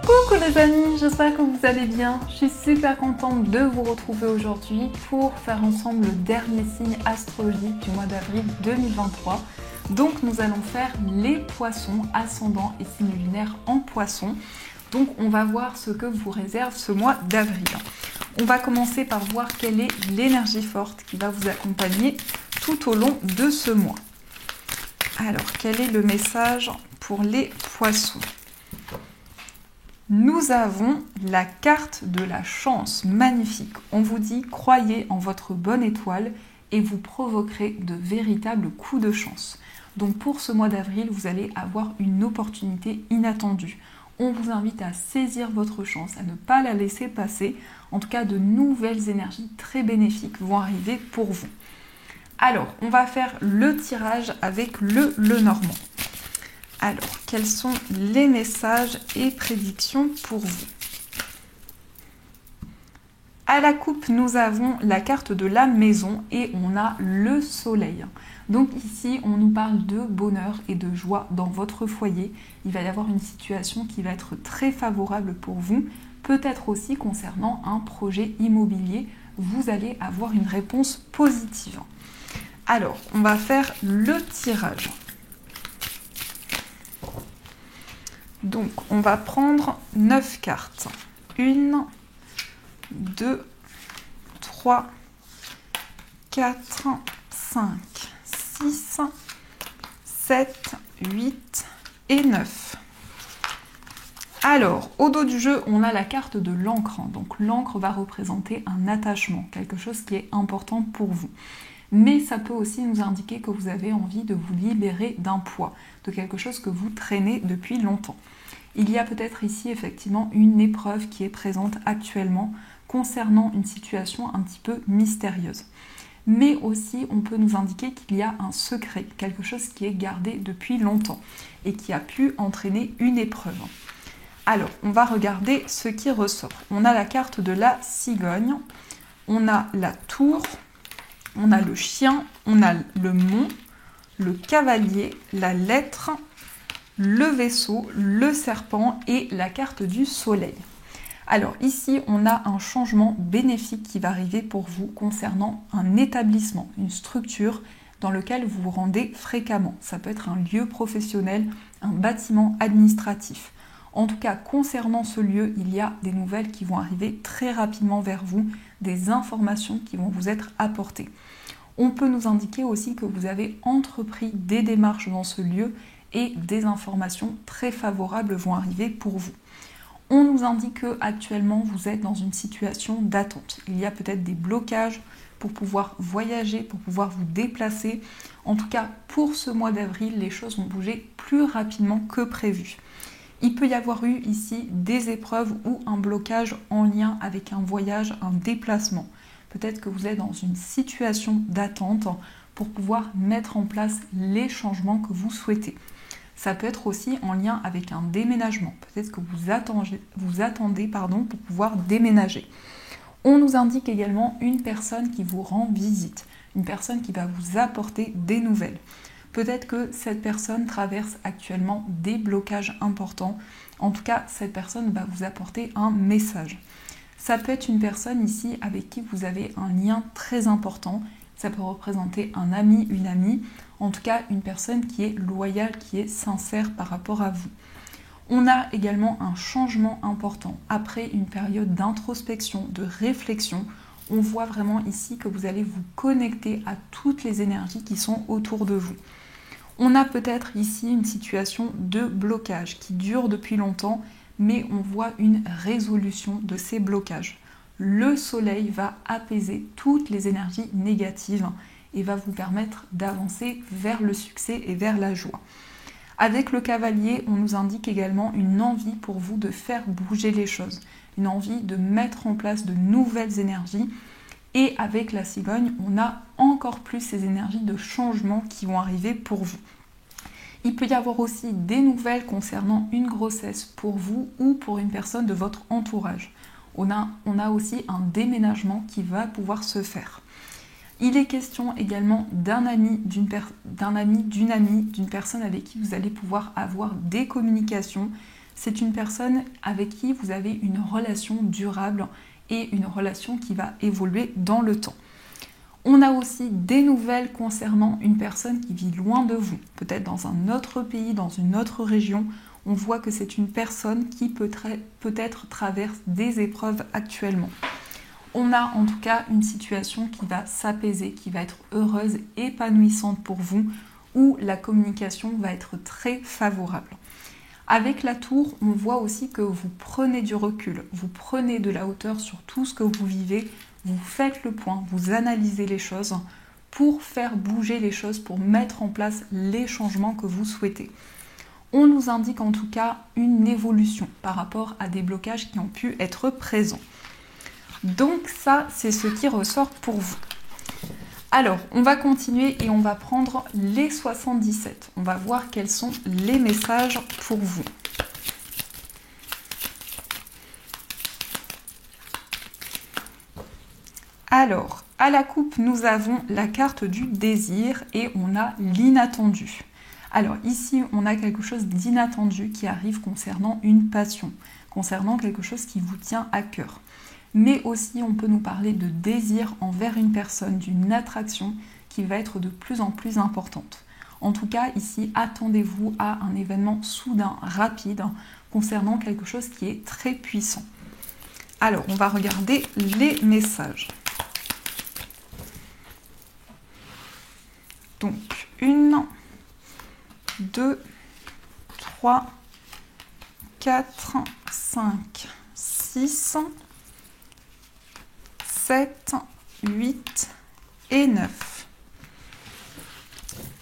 Coucou les amis, j'espère que vous allez bien. Je suis super contente de vous retrouver aujourd'hui pour faire ensemble le dernier signe astrologique du mois d'avril 2023. Donc nous allons faire les poissons, ascendant et signe lunaire en poisson. Donc on va voir ce que vous réserve ce mois d'avril. On va commencer par voir quelle est l'énergie forte qui va vous accompagner tout au long de ce mois. Alors, quel est le message pour les poissons ? Nous avons la carte de la chance, magnifique. On vous dit, croyez en votre bonne étoile et vous provoquerez de véritables coups de chance. Donc pour ce mois d'avril, vous allez avoir une opportunité inattendue. On vous invite à saisir votre chance, à ne pas la laisser passer. En tout cas, de nouvelles énergies très bénéfiques vont arriver pour vous. Alors, on va faire le tirage avec le Lenormand. Alors, quels sont les messages et prédictions pour vous ? À la coupe, nous avons la carte de la maison et on a le soleil. Donc ici, on nous parle de bonheur et de joie dans votre foyer. Il va y avoir une situation qui va être très favorable pour vous. Peut-être aussi concernant un projet immobilier, vous allez avoir une réponse positive. Alors, on va faire le tirage. Donc, on va prendre 9 cartes. 1, 2, 3, 4, 5, 6, 7, 8 et 9. Alors, au dos du jeu, on a la carte de l'encre. Donc, l'encre va représenter un attachement, quelque chose qui est important pour vous. Mais ça peut aussi nous indiquer que vous avez envie de vous libérer d'un poids, de quelque chose que vous traînez depuis longtemps. Il y a peut-être ici effectivement une épreuve qui est présente actuellement concernant une situation un petit peu mystérieuse. Mais aussi, on peut nous indiquer qu'il y a un secret, quelque chose qui est gardé depuis longtemps et qui a pu entraîner une épreuve. Alors, on va regarder ce qui ressort. On a la carte de la cigogne, on a la tour, on a le chien, on a le mont, le cavalier, la lettre, le vaisseau, le serpent et la carte du soleil. Alors ici, on a un changement bénéfique qui va arriver pour vous concernant un établissement, une structure dans lequel vous vous rendez fréquemment. Ça peut être un lieu professionnel, un bâtiment administratif. En tout cas, concernant ce lieu, il y a des nouvelles qui vont arriver très rapidement vers vous, des informations qui vont vous être apportées. On peut nous indiquer aussi que vous avez entrepris des démarches dans ce lieu et des informations très favorables vont arriver pour vous. On nous indique qu'actuellement vous êtes dans une situation d'attente. Il y a peut-être des blocages pour pouvoir voyager, pour pouvoir vous déplacer. En tout cas, pour ce mois d'avril, les choses vont bouger plus rapidement que prévu. Il peut y avoir eu ici des épreuves ou un blocage en lien avec un voyage, un déplacement. Peut-être que vous êtes dans une situation d'attente pour pouvoir mettre en place les changements que vous souhaitez. Ça peut être aussi en lien avec un déménagement. Peut-être que vous attendez pour pouvoir déménager. On nous indique également une personne qui vous rend visite, une personne qui va vous apporter des nouvelles. Peut-être que cette personne traverse actuellement des blocages importants. En tout cas, cette personne va vous apporter un message. Ça peut être une personne ici avec qui vous avez un lien très important. Ça peut représenter un ami, une amie. En tout cas, une personne qui est loyale, qui est sincère par rapport à vous. On a également un changement important. Après une période d'introspection, de réflexion, on voit vraiment ici que vous allez vous connecter à toutes les énergies qui sont autour de vous. On a peut-être ici une situation de blocage qui dure depuis longtemps, mais on voit une résolution de ces blocages. Le soleil va apaiser toutes les énergies négatives et va vous permettre d'avancer vers le succès et vers la joie. Avec le cavalier, on nous indique également une envie pour vous de faire bouger les choses, une envie de mettre en place de nouvelles énergies. Et avec la cigogne, on a encore plus ces énergies de changement qui vont arriver pour vous. Il peut y avoir aussi des nouvelles concernant une grossesse pour vous ou pour une personne de votre entourage. On a aussi un déménagement qui va pouvoir se faire. Il est question également d'un ami, d'une amie, d'une personne avec qui vous allez pouvoir avoir des communications, c'est une personne avec qui vous avez une relation durable et une relation qui va évoluer dans le temps. On a aussi des nouvelles concernant une personne qui vit loin de vous, peut-être dans un autre pays, dans une autre région. On voit que c'est une personne qui peut-être traverse des épreuves actuellement. On a en tout cas une situation qui va s'apaiser, qui va être heureuse, épanouissante pour vous, où la communication va être très favorable. Avec la tour, on voit aussi que vous prenez du recul, vous prenez de la hauteur sur tout ce que vous vivez, vous faites le point, vous analysez les choses pour faire bouger les choses, pour mettre en place les changements que vous souhaitez. On nous indique en tout cas une évolution par rapport à des blocages qui ont pu être présents. Donc ça, c'est ce qui ressort pour vous. Alors, on va continuer et on va prendre les 77. On va voir quels sont les messages pour vous. Alors, à la coupe, nous avons la carte du désir et on a l'inattendu. Alors ici, on a quelque chose d'inattendu qui arrive concernant une passion, concernant quelque chose qui vous tient à cœur. Mais aussi, on peut nous parler de désir envers une personne, d'une attraction qui va être de plus en plus importante. En tout cas, ici, attendez-vous à un événement soudain, rapide, concernant quelque chose qui est très puissant. Alors, on va regarder les messages. Donc, 1, 2, 3, 4, 5, 6, 7, 8 et 9.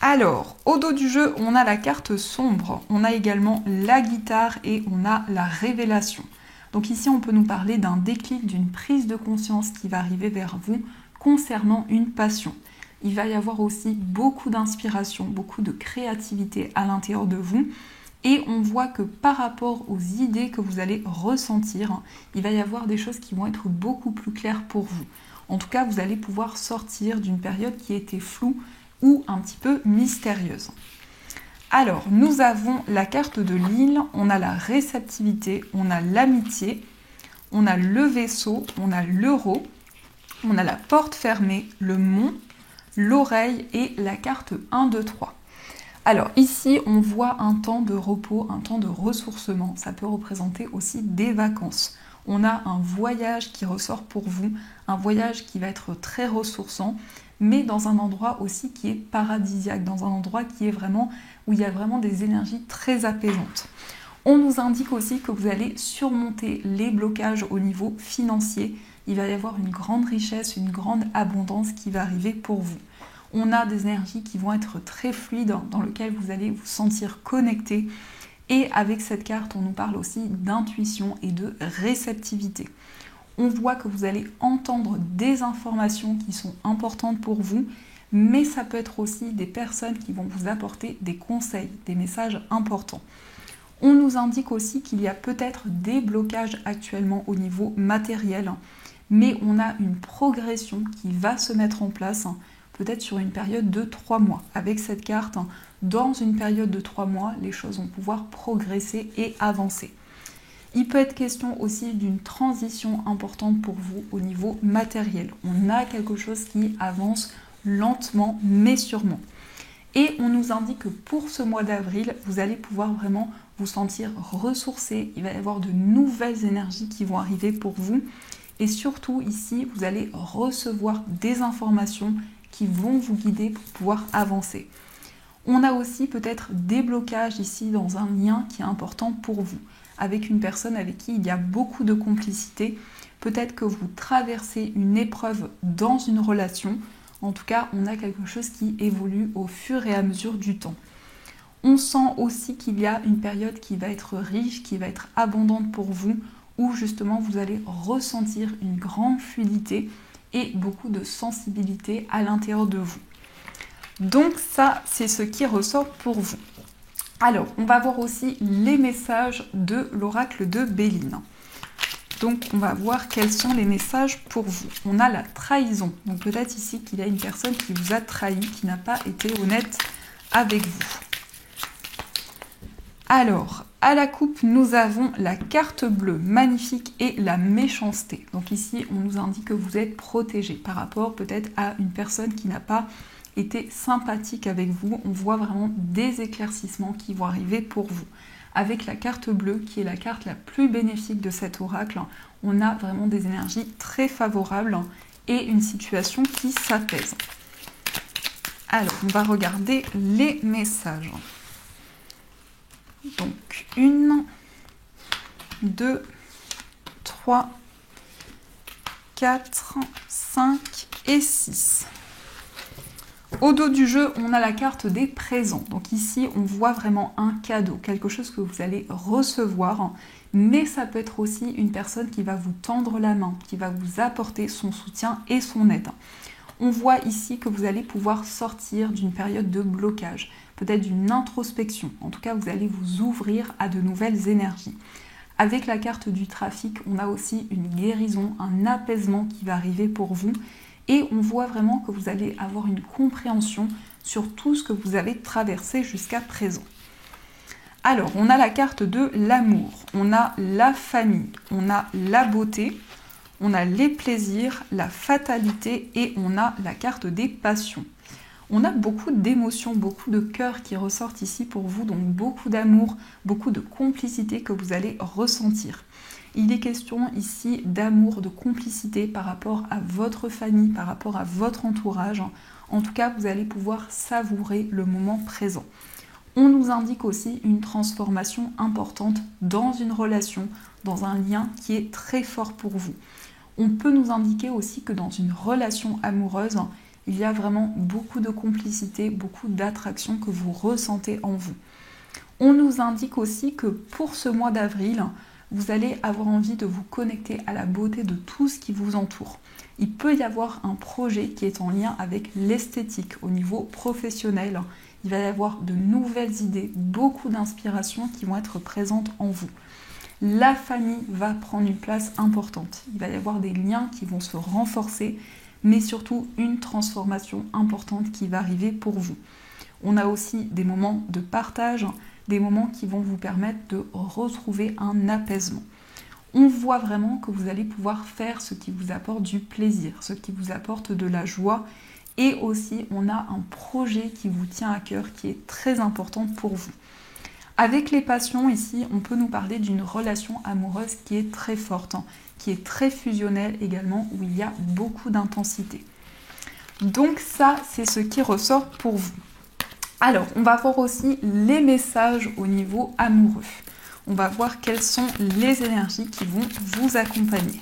Alors, au dos du jeu, on a la carte sombre, on a également la guitare et on a la révélation. Donc ici, on peut nous parler d'un déclic, d'une prise de conscience qui va arriver vers vous concernant une passion. Il va y avoir aussi beaucoup d'inspiration, beaucoup de créativité à l'intérieur de vous. Et on voit que par rapport aux idées que vous allez ressentir, il va y avoir des choses qui vont être beaucoup plus claires pour vous. En tout cas, vous allez pouvoir sortir d'une période qui était floue ou un petit peu mystérieuse. Alors, nous avons la carte de l'île, on a la réceptivité, on a l'amitié, on a le vaisseau, on a l'euro, on a la porte fermée, le mont, l'oreille et la carte 1, 2, 3. Alors ici, on voit un temps de repos, un temps de ressourcement. Ça peut représenter aussi des vacances. On a un voyage qui ressort pour vous, un voyage qui va être très ressourçant, mais dans un endroit aussi qui est paradisiaque, dans un endroit qui est vraiment, où il y a vraiment des énergies très apaisantes. On nous indique aussi que vous allez surmonter les blocages au niveau financier. Il va y avoir une grande richesse, une grande abondance qui va arriver pour vous. On a des énergies qui vont être très fluides, dans lesquelles vous allez vous sentir connecté. Et avec cette carte, on nous parle aussi d'intuition et de réceptivité. On voit que vous allez entendre des informations qui sont importantes pour vous, mais ça peut être aussi des personnes qui vont vous apporter des conseils, des messages importants. On nous indique aussi qu'il y a peut-être des blocages actuellement au niveau matériel, mais on a une progression qui va se mettre en place, peut-être sur une période de 3 mois. Avec cette carte, dans une période de 3 mois, les choses vont pouvoir progresser et avancer. Il peut être question aussi d'une transition importante pour vous au niveau matériel. On a quelque chose qui avance lentement mais sûrement. Et on nous indique que pour ce mois d'avril, vous allez pouvoir vraiment vous sentir ressourcé. Il va y avoir de nouvelles énergies qui vont arriver pour vous. Et surtout ici, vous allez recevoir des informations qui vont vous guider pour pouvoir avancer. On a aussi peut-être des blocages ici dans un lien qui est important pour vous, avec une personne avec qui il y a beaucoup de complicité. Peut-être que vous traversez une épreuve dans une relation. En tout cas, on a quelque chose qui évolue au fur et à mesure du temps. On sent aussi qu'il y a une période qui va être riche, qui va être abondante pour vous, où justement vous allez ressentir une grande fluidité et beaucoup de sensibilité à l'intérieur de vous. Donc ça, c'est ce qui ressort pour vous. Alors, on va voir aussi les messages de l'oracle de Béline. Donc, on va voir quels sont les messages pour vous. On a la trahison. Donc, peut-être ici qu'il y a une personne qui vous a trahi, qui n'a pas été honnête avec vous. Alors, À la coupe, nous avons la carte bleue, magnifique, et la méchanceté. Donc ici, on nous indique que vous êtes protégé par rapport peut-être à une personne qui n'a pas été sympathique avec vous. On voit vraiment des éclaircissements qui vont arriver pour vous. Avec la carte bleue, qui est la carte la plus bénéfique de cet oracle, on a vraiment des énergies très favorables et une situation qui s'apaise. Alors, on va regarder les messages. Donc, 1, 2, 3, 4, 5 et 6. Au dos du jeu, on a la carte des présents. Donc ici, on voit vraiment un cadeau, quelque chose que vous allez recevoir. Mais ça peut être aussi une personne qui va vous tendre la main, qui va vous apporter son soutien et son aide. On voit ici que vous allez pouvoir sortir d'une période de blocage, peut-être d'une introspection. En tout cas, vous allez vous ouvrir à de nouvelles énergies. Avec la carte du trafic, on a aussi une guérison, un apaisement qui va arriver pour vous. Et on voit vraiment que vous allez avoir une compréhension sur tout ce que vous avez traversé jusqu'à présent. Alors, on a la carte de l'amour, on a la famille, on a la beauté, on a les plaisirs, la fatalité et on a la carte des passions. On a beaucoup d'émotions, beaucoup de cœur qui ressortent ici pour vous, donc beaucoup d'amour, beaucoup de complicité que vous allez ressentir. Il est question ici d'amour, de complicité par rapport à votre famille, par rapport à votre entourage. En tout cas, vous allez pouvoir savourer le moment présent. On nous indique aussi une transformation importante dans une relation, dans un lien qui est très fort pour vous. On peut nous indiquer aussi que dans une relation amoureuse, il y a vraiment beaucoup de complicité, beaucoup d'attraction que vous ressentez en vous. On nous indique aussi que pour ce mois d'avril, vous allez avoir envie de vous connecter à la beauté de tout ce qui vous entoure. Il peut y avoir un projet qui est en lien avec l'esthétique au niveau professionnel. Il va y avoir de nouvelles idées, beaucoup d'inspirations qui vont être présentes en vous. La famille va prendre une place importante. Il va y avoir des liens qui vont se renforcer, mais surtout une transformation importante qui va arriver pour vous. On a aussi des moments de partage, des moments qui vont vous permettre de retrouver un apaisement. On voit vraiment que vous allez pouvoir faire ce qui vous apporte du plaisir, ce qui vous apporte de la joie. Et aussi, on a un projet qui vous tient à cœur, qui est très important pour vous. Avec les passions, ici, on peut nous parler d'une relation amoureuse qui est très forte, qui est très fusionnelle également, où il y a beaucoup d'intensité. Donc ça, c'est ce qui ressort pour vous. Alors, on va voir aussi les messages au niveau amoureux. On va voir quelles sont les énergies qui vont vous accompagner.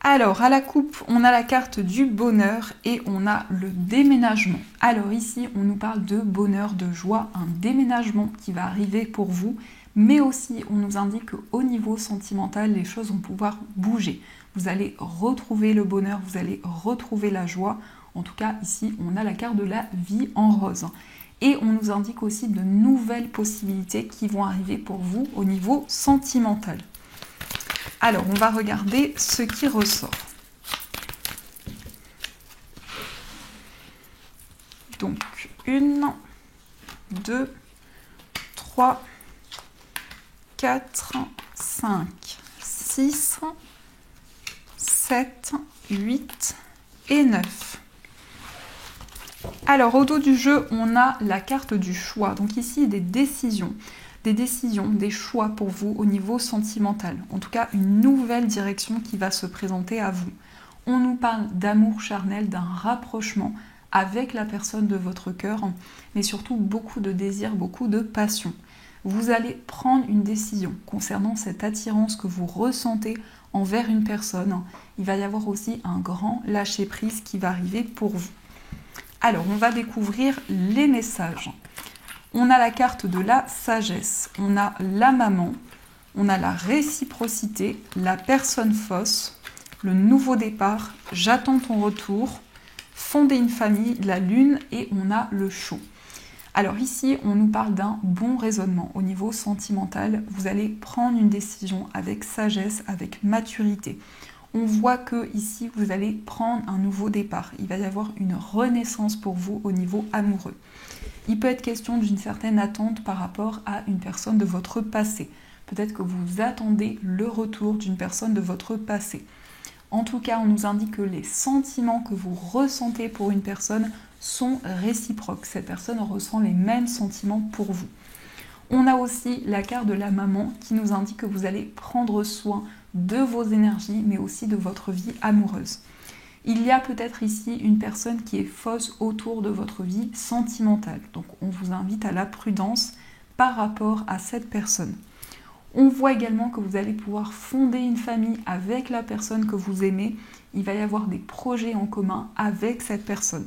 Alors, à la coupe, on a la carte du bonheur et on a le déménagement. Alors ici, on nous parle de bonheur, de joie, un déménagement qui va arriver pour vous, mais aussi on nous indique qu'au niveau sentimental, les choses vont pouvoir bouger. Vous allez retrouver le bonheur, vous allez retrouver la joie. En tout cas, ici, on a la carte de la vie en rose. Et on nous indique aussi de nouvelles possibilités qui vont arriver pour vous au niveau sentimental. Alors, on va regarder ce qui ressort. Donc, 1, 2, 3, 4, 5, 6, 7, 8 et 9. Alors, au dos du jeu, on a la carte du choix. Donc ici, des décisions, des choix pour vous au niveau sentimental. En tout cas, une nouvelle direction qui va se présenter à vous. On nous parle d'amour charnel, d'un rapprochement avec la personne de votre cœur, mais surtout beaucoup de désir, beaucoup de passion. Vous allez prendre une décision concernant cette attirance que vous ressentez envers une personne. Il va y avoir aussi un grand lâcher-prise qui va arriver pour vous. Alors, on va découvrir les messages. On a la carte de la sagesse, on a la maman, on a la réciprocité, la personne fausse, le nouveau départ, j'attends ton retour, fonder une famille, la lune et on a le chaud. Alors ici, on nous parle d'un bon raisonnement au niveau sentimental. Vous allez prendre une décision avec sagesse, avec maturité. On voit que ici, vous allez prendre un nouveau départ. Il va y avoir une renaissance pour vous au niveau amoureux. Il peut être question d'une certaine attente par rapport à une personne de votre passé. Peut-être que vous attendez le retour d'une personne de votre passé. En tout cas, on nous indique que les sentiments que vous ressentez pour une personne sont réciproques. Cette personne ressent les mêmes sentiments pour vous. On a aussi la carte de la maman qui nous indique que vous allez prendre soin de vos énergies, mais aussi de votre vie amoureuse. Il y a peut-être ici une personne qui est fausse autour de votre vie sentimentale. Donc on vous invite à la prudence par rapport à cette personne. On voit également que vous allez pouvoir fonder une famille avec la personne que vous aimez. Il va y avoir des projets en commun avec cette personne.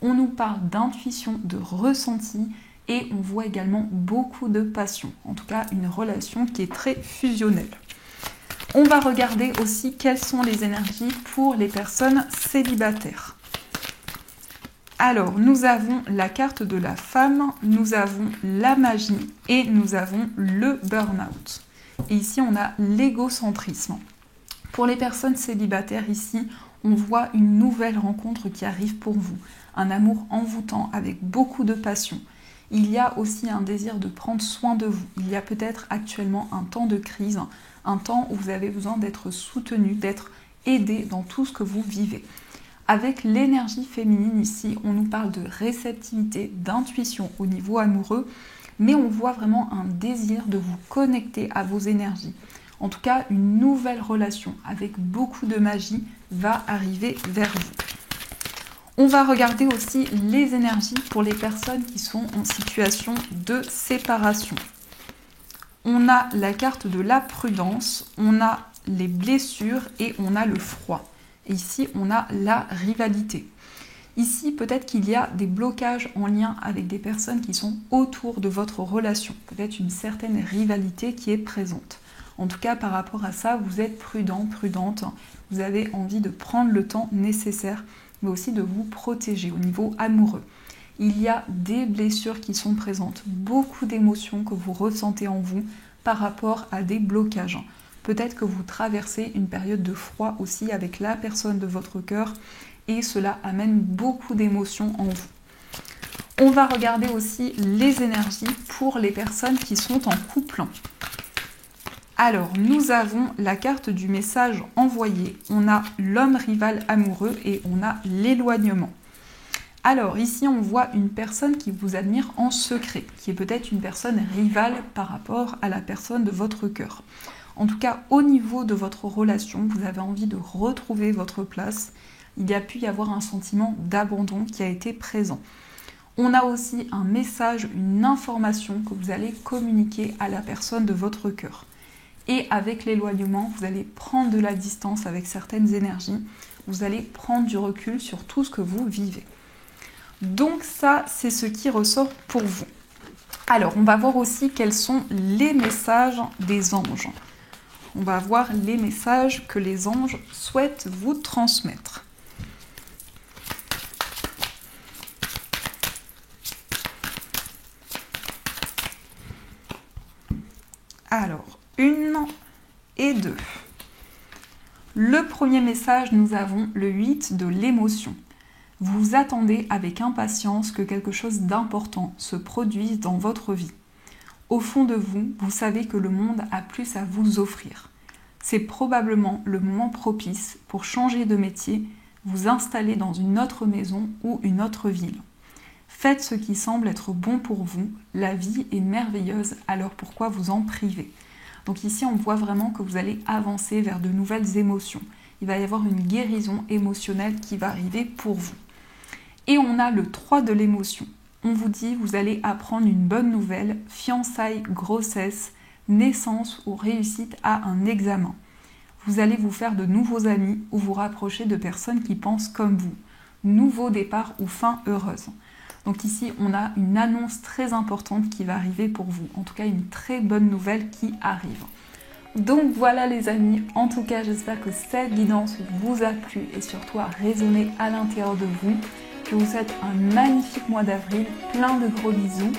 On nous parle d'intuition, de ressenti et on voit également beaucoup de passion. En tout cas, une relation qui est très fusionnelle. On va regarder aussi quelles sont les énergies pour les personnes célibataires. Alors, nous avons la carte de la femme, nous avons la magie et nous avons le burn-out. Et ici, on a l'égocentrisme. Pour les personnes célibataires, ici, on voit une nouvelle rencontre qui arrive pour vous. Un amour envoûtant avec beaucoup de passion. Il y a aussi un désir de prendre soin de vous. Il y a peut-être actuellement un temps de crise, un temps où vous avez besoin d'être soutenu, d'être aidé dans tout ce que vous vivez. Avec l'énergie féminine ici, on nous parle de réceptivité, d'intuition au niveau amoureux, mais on voit vraiment un désir de vous connecter à vos énergies. En tout cas, une nouvelle relation avec beaucoup de magie va arriver vers vous. On va regarder aussi les énergies pour les personnes qui sont en situation de séparation. On a la carte de la prudence, on a les blessures et on a le froid. Et ici, on a la rivalité. Ici, peut-être qu'il y a des blocages en lien avec des personnes qui sont autour de votre relation. Peut-être une certaine rivalité qui est présente. En tout cas, par rapport à ça, vous êtes prudent, prudente. Vous avez envie de prendre le temps nécessaire, mais aussi de vous protéger au niveau amoureux. Il y a des blessures qui sont présentes, beaucoup d'émotions que vous ressentez en vous par rapport à des blocages. Peut-être que vous traversez une période de froid aussi avec la personne de votre cœur et cela amène beaucoup d'émotions en vous. On va regarder aussi les énergies pour les personnes qui sont en couple. Alors, nous avons la carte du message envoyé, on a l'homme rival amoureux et on a l'éloignement. Alors, ici, on voit une personne qui vous admire en secret, qui est peut-être une personne rivale par rapport à la personne de votre cœur. En tout cas, au niveau de votre relation, vous avez envie de retrouver votre place. Il y a pu y avoir un sentiment d'abandon qui a été présent. On a aussi un message, une information que vous allez communiquer à la personne de votre cœur. Et avec l'éloignement, vous allez prendre de la distance avec certaines énergies. Vous allez prendre du recul sur tout ce que vous vivez. Donc ça, c'est ce qui ressort pour vous. Alors, on va voir aussi quels sont les messages des anges. On va voir les messages que les anges souhaitent vous transmettre. Alors, 1 et 2. Le premier message, nous avons le 8 de l'émotion. Vous attendez avec impatience que quelque chose d'important se produise dans votre vie. Au fond de vous, vous savez que le monde a plus à vous offrir. C'est probablement le moment propice pour changer de métier, vous installer dans une autre maison ou une autre ville. Faites ce qui semble être bon pour vous, la vie est merveilleuse, alors pourquoi vous en priver ? Donc ici, on voit vraiment que vous allez avancer vers de nouvelles émotions. Il va y avoir une guérison émotionnelle qui va arriver pour vous. Et on a le 3 de l'émotion. On vous dit, vous allez apprendre une bonne nouvelle, fiançailles, grossesse, naissance ou réussite à un examen. Vous allez vous faire de nouveaux amis ou vous rapprocher de personnes qui pensent comme vous. Nouveau départ ou fin heureuse. Donc ici, on a une annonce très importante qui va arriver pour vous. En tout cas, une très bonne nouvelle qui arrive. Donc voilà les amis, en tout cas, j'espère que cette guidance vous a plu et surtout a résonné à l'intérieur de vous. Je vous souhaite un magnifique mois d'avril, plein de gros bisous.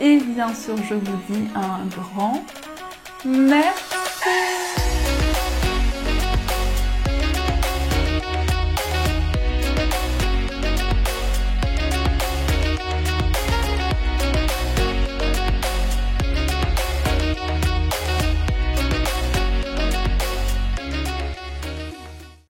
Et bien sûr, je vous dis un grand merci.